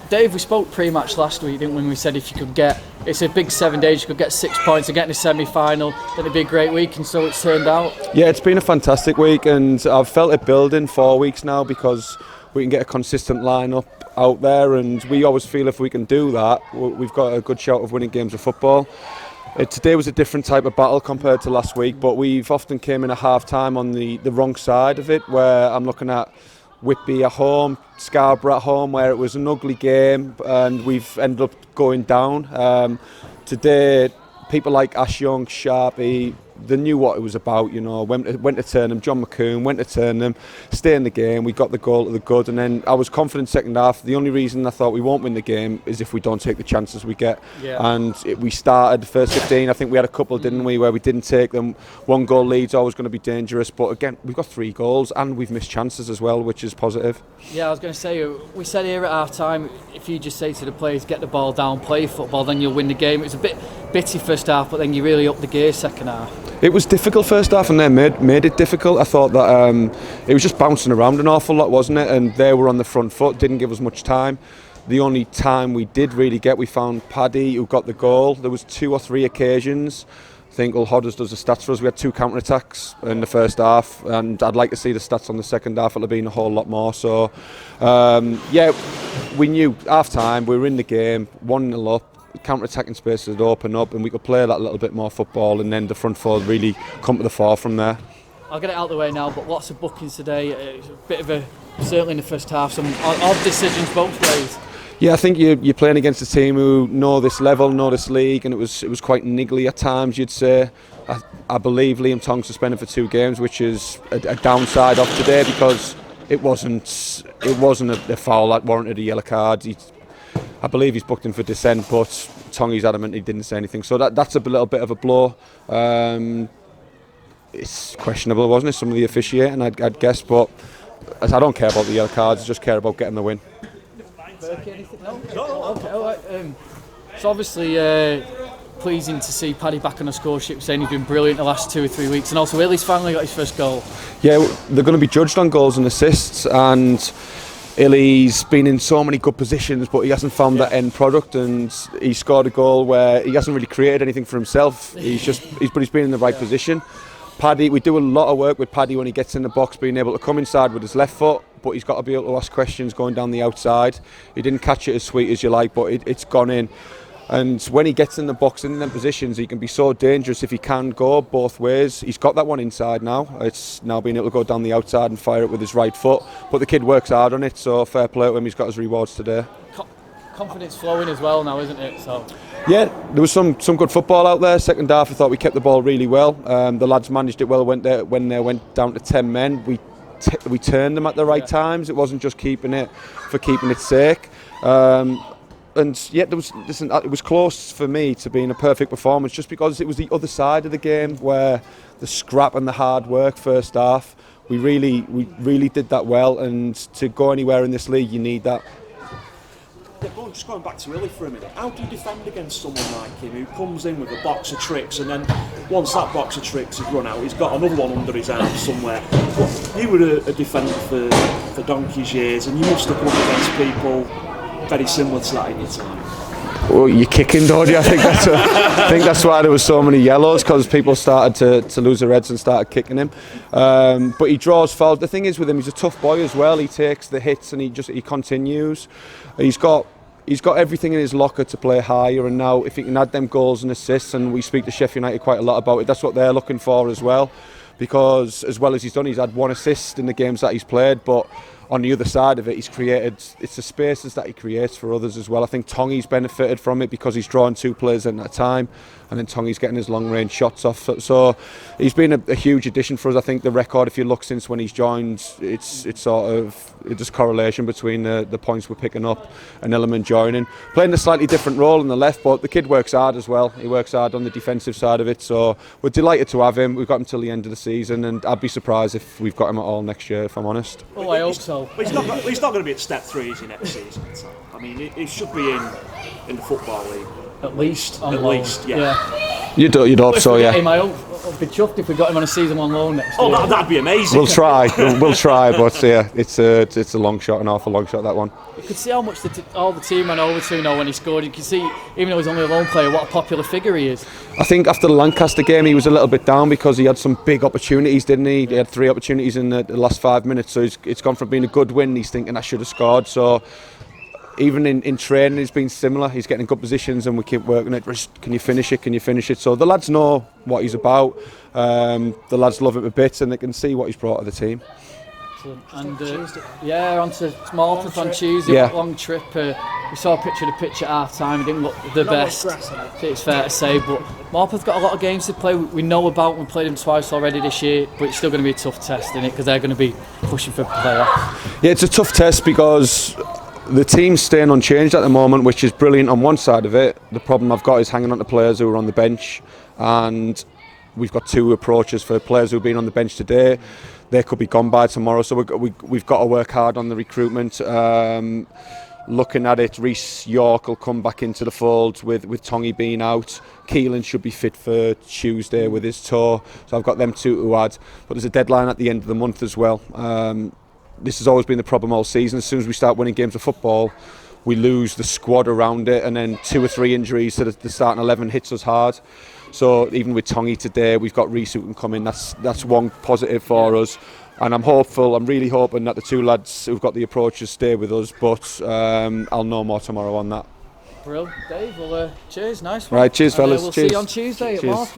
Dave, we spoke pre-match last week, didn't we? When we said if you could get, it's a big 7 days, you could get 6 points and get in a semi-final, then it'd be a great week, and so it's turned out. Yeah, it's been a fantastic week, and I've felt it building 4 weeks now because we can get a consistent lineup out there, and we always feel if we can do that, we've got a good shot of winning games of football. Today was a different type of battle compared to last week, but we've often came in at half-time on the wrong side of it, where I'm looking at Whitby at home, Scarborough at home, where it was an ugly game and we've ended up going down. Today, people like Ash Young, Sharpie, they knew what it was about, you know, went to turn them. John McCoon went to turn them, stay in the game. We got the goal to the good, and then I was confident second half. The only reason I thought we won't win the game is if we don't take the chances we get. Yeah. And we started the first 15. I think we had a couple, didn't we, where we didn't take them. 1 goal lead's always going to be dangerous, but again, we've got 3 goals and we've missed chances as well, which is positive. Yeah, I was going to say, we said here at half-time, if you just say to the players, get the ball down, play football, then you'll win the game. It was a bit bitty first half, but then you really upped the gear second half. It was difficult first half, and then made it difficult. I thought that it was just bouncing around an awful lot, wasn't it? And they were on the front foot, didn't give us much time. The only time we did really get, we found Paddy, who got the goal. There was 2 or 3 occasions. I think Hodders does the stats for us. We had 2 counter-attacks in the first half, and I'd like to see the stats on the second half. It'll have been a whole lot more. So, yeah, we knew half-time, we were in the game, 1-0 up. Counter-attacking spaces would open up and we could play that little bit more football, and then the front four would really come to the fore from there. I'll get it out of the way now, but lots of bookings today. It's a bit of certainly in the first half, some odd decisions both ways. Yeah, I think you're playing against a team who know this level, know this league, and it was quite niggly at times, you'd say. I believe Liam Tong suspended for 2 games, which is a downside of today, because it wasn't a foul that warranted a yellow card. I believe he's booked in for dissent, but Tongi's adamant he didn't say anything. So that's a little bit of a blow. It's questionable, wasn't it, some of the officiating, I'd guess, but I don't care about the yellow cards, I just care about getting the win. No. Okay, all right. So obviously pleasing to see Paddy back on the score sheet, saying he's been brilliant the last 2 or 3 weeks, and also Illy's finally got his first goal. Yeah, they're going to be judged on goals and assists, and Illy's been in so many good positions, but he hasn't found that end product, and he scored a goal where he hasn't really created anything for himself. He's been in the right position. Paddy, we do a lot of work with Paddy when he gets in the box, being able to come inside with his left foot, but he's got to be able to ask questions going down the outside. He didn't catch it as sweet as you like, but it's gone in. And when he gets in the box in them positions, he can be so dangerous if he can go both ways. He's got that one inside now. It's now being able to go down the outside and fire it with his right foot. But the kid works hard on it, so fair play to him. He's got his rewards today. Confidence flowing as well now, isn't it? So yeah, there was some good football out there. Second half, I thought we kept the ball really well. The lads managed it well when they went down to 10 men. We turned them at the right times. It wasn't just keeping it for keeping its sake. And yeah, it was close for me to being a perfect performance, just because it was the other side of the game where the scrap and the hard work first half. We really did that well, and to go anywhere in this league, you need that. Yeah, just going back to Illy for a minute, how do you defend against someone like him who comes in with a box of tricks, and then once that box of tricks has run out, he's got another one under his arm somewhere? You were a defender for donkey's years, and you must have come up against people very similar to that in your time. Well, you're kicking, don't you? I think that's why there was so many yellows, because people started to lose their heads and started kicking him. But he draws fouls. The thing is with him, he's a tough boy as well. He takes the hits and he continues. He's got everything in his locker to play higher, and now if he can add them goals and assists, and we speak to Sheffield United quite a lot about it, that's what they're looking for as well. Because as well as he's done, he's had 1 assist in the games that he's played, but on the other side of it, it's the spaces that he creates for others as well. I think Tongi's benefited from it because he's drawing 2 players in at a time, and then Tongi's getting his long range shots off. So he's been a huge addition for us. I think the record, if you look since when he's joined, it's sort of just correlation between the points we're picking up and Illiman joining. Playing a slightly different role in the left, but the kid works hard as well. He works hard on the defensive side of it, so we're delighted to have him. We've got him till the end of the season, and I'd be surprised if we've got him at all next year, if I'm honest. Oh, I hope so. But he's not going to be at step 3, is he, next season? I mean, he should be in the Football League. At least, yeah. You'd hope so, yeah. I hope I'd be chuffed if we got him on a season-long loan next year. Oh, that'd be amazing. We'll try, we'll try, but yeah, it's a long shot, an awful long shot, that one. You could see how much all the team went over to when he scored. You can see, even though he's only a lone player, what a popular figure he is. I think after the Lancaster game he was a little bit down because he had some big opportunities, didn't he? He had 3 opportunities in the last 5 minutes, so it's gone from being a good win, he's thinking I should have scored. So even in training it's been similar, he's getting in good positions and we keep working it. Can you finish it? So the lads know what he's about, the lads love him a bit and they can see what he's brought to the team. And on to Morpeth on Tuesday, yeah. Long trip. We saw a picture of the pitch at half time. It didn't look the best, it's fair to say, but Morpeth got a lot of games to play. We know about, we played them twice already this year, but it's still going to be a tough test, isn't it? Because they're going to be pushing for playoffs. Yeah, it's a tough test because the team's staying unchanged at the moment, which is brilliant on one side of it. The problem I've got is hanging on to players who are on the bench, and we've got 2 approaches for players who've been on the bench today. They could be gone by tomorrow, so we've got to work hard on the recruitment. Looking at it, Reece York will come back into the fold with Tongy being out. Keelan should be fit for Tuesday with his toe, so I've got them 2 to add. But there's a deadline at the end of the month as well. This has always been the problem all season. As soon as we start winning games of football, we lose the squad around it, and then 2 or 3 injuries to the starting 11 hits us hard. So even with Tongy today, we've got Reece who can come in. That's one positive for us, and I'm really hoping that the 2 lads who've got the approaches stay with us. But I'll know more tomorrow on that. Brilliant, Dave. Well, cheers, nice one. Right, cheers, fellas. We'll cheers. see you on Tuesday at Morpeth.